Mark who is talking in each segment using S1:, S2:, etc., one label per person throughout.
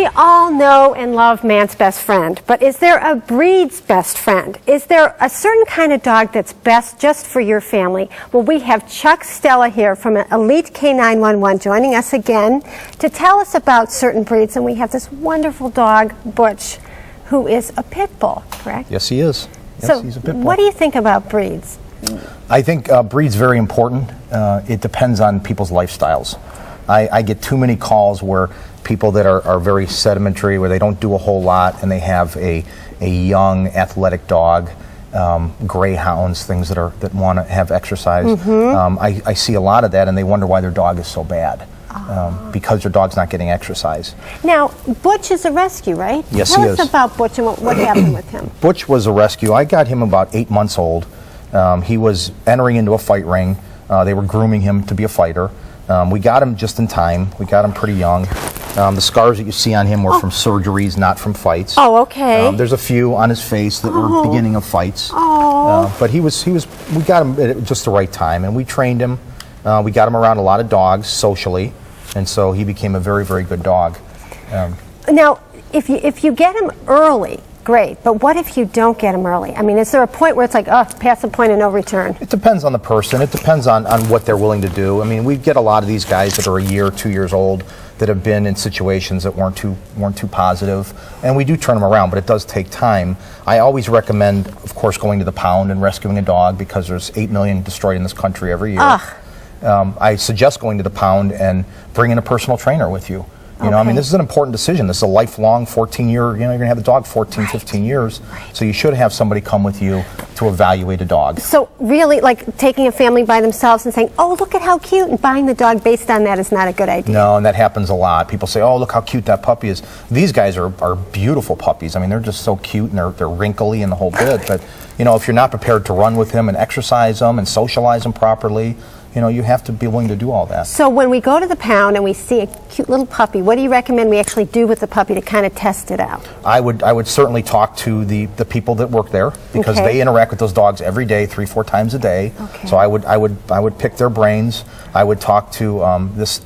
S1: We all know and love man's best friend, but is there a breed's best friend? Is there a certain kind of dog that's best just for your family? Well, we have Chuck Stella here from Elite K911 joining us again to tell us about certain breeds, and we have this wonderful dog, Butch, who is a pit bull, correct?
S2: Yes, he is. Yes,
S1: so
S2: he's a pit bull.
S1: What do you think about breeds?
S2: I think breed's very important. It depends on people's lifestyles. I get too many calls where people that are very sedimentary, where they don't do a whole lot, and they have a young athletic dog, greyhounds, things that want to have exercise. I see a lot of that, and they wonder why their dog is so bad. Because their dog's not getting exercise.
S1: Now, Butch is a rescue, right?
S2: Yes,
S1: Tell
S2: he
S1: us
S2: is.
S1: about Butch and what happened with him.
S2: Butch was a rescue. I got him about 8 months old. He was entering into a fight ring. They were grooming him to be a fighter. We got him just in time. We got him pretty young. The scars that you see on him were from surgeries, not from fights.
S1: Oh, okay.
S2: There's a few on his face that were beginning of fights. But we got him at just the right time, and we trained him. We got him around a lot of dogs socially, and so he became a very, very good dog.
S1: Now, if you get him early, great, but what if you don't get him early? I mean, is there a point where it's like, oh, past the point of no return?
S2: It depends on the person. It depends on what they're willing to do. I mean, we get a lot of these guys that are a year, 2 years old that have been in situations that weren't too positive, and we do turn them around, but it does take time. I always recommend, of course, going to the pound and rescuing a dog because there's 8 million destroyed in this country every year. I suggest going to the pound and bringing a personal trainer with you. You know, I mean, this is an important decision. This is a lifelong 14-year, you're going to have the dog 14, 15 years. So you should have somebody come with you to evaluate a dog.
S1: So really, like taking a family by themselves and saying, oh, look at how cute, and buying the dog based on that is not a good idea.
S2: No, and that happens a lot. People say, oh, look how cute that puppy is. These guys are beautiful puppies. I mean, they're just so cute, and they're wrinkly and the whole bit. But, you know, if you're not prepared to run with him and exercise them and socialize them properly, you know, you have to be willing to do all that.
S1: So when we go to the pound and we see a cute little puppy, what do you recommend we actually do with the puppy to kind of test it out?
S2: I would certainly talk to the people that work there because they interact with those dogs every day, 3-4 times a day. So I would pick their brains. I would talk to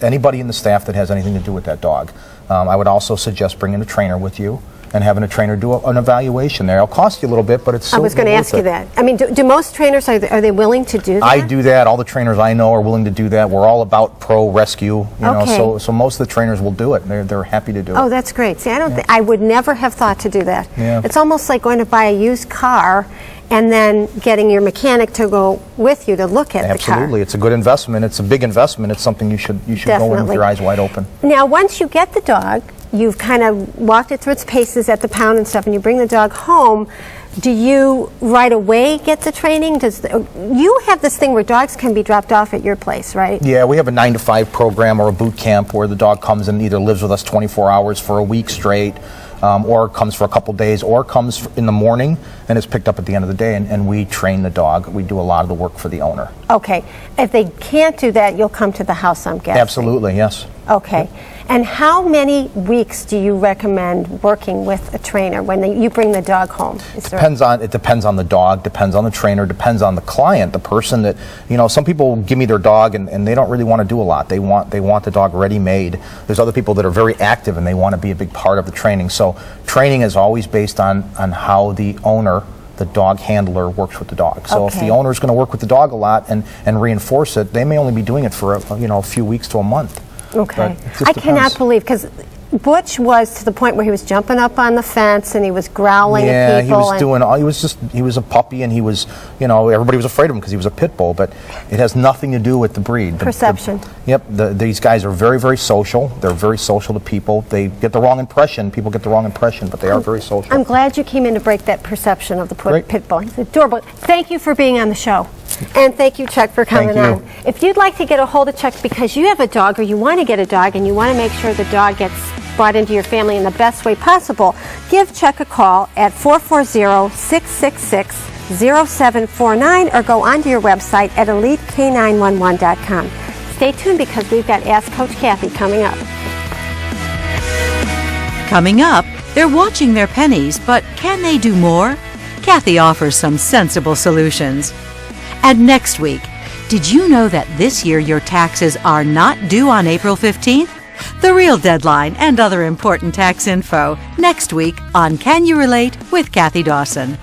S2: anybody in the staff that has anything to do with that dog. I would also suggest bringing a trainer with you and having a trainer do an evaluation there. It'll cost you a little bit, but it's so
S1: I was going to ask you that. I mean, do most trainers, are they willing to do that?
S2: I do that. All the trainers I know are willing to do that. We're all about pro rescue, you know, so most of the trainers will do it. They're happy to do it.
S1: Oh, that's great. See, I would never have thought to do that.
S2: Yeah.
S1: It's almost like going to buy a used car and then getting your mechanic to go with you to look at the car.
S2: Absolutely. It's a good investment. It's a big investment. It's something you should go in with your eyes wide open.
S1: Now, once you get the dog, you've kind of walked it through its paces at the pound and stuff, and you bring the dog home, do you right away get the training? You have this thing where dogs can be dropped off at your place, right?
S2: Yeah, we have a 9-to-5 program or a boot camp where the dog comes and either lives with us 24 hours for a week straight, or comes for a couple days, or comes in the morning and is picked up at the end of the day, and we train the dog. We do a lot of the work for the owner.
S1: Okay. If they can't do that, you'll come to the house, I'm guessing.
S2: Absolutely, yes.
S1: Okay. And how many weeks do you recommend working with a trainer when you bring the dog home?
S2: It depends on the dog, depends on the trainer, depends on the client, the person that, you know, some people give me their dog and they don't really want to do a lot. They want the dog ready-made. There's other people that are very active and they want to be a big part of the training. So training is always based on how the owner, the dog handler, works with the dog. So if the owner is going to work with the dog a lot and reinforce it, they may only be doing it for a few weeks to a month.
S1: Okay. I cannot believe, because Butch was to the point where he was jumping up on the fence and he was growling at people.
S2: Yeah, he was a puppy, and he was, you know, everybody was afraid of him because he was a pit bull, but it has nothing to do with the breed.
S1: Perception.
S2: These guys are very, very social. They're very social to people. They get the wrong impression. People get the wrong impression, but they are very social.
S1: I'm glad you came in to break that perception of the pit bull. He's adorable. Thank you for being on the show. And thank you, Chuck, for coming on. If you'd like to get a hold of Chuck because you have a dog or you want to get a dog and you want to make sure the dog gets brought into your family in the best way possible, give Chuck a call at 440-666-0749 or go onto your website at EliteK911.com. Stay tuned because we've got Ask Coach Kathy coming up.
S3: Coming up, they're watching their pennies, but can they do more? Kathy offers some sensible solutions. And next week, did you know that this year your taxes are not due on April 15th? The real deadline and other important tax info next week on Can You Relate with Kathy Dawson.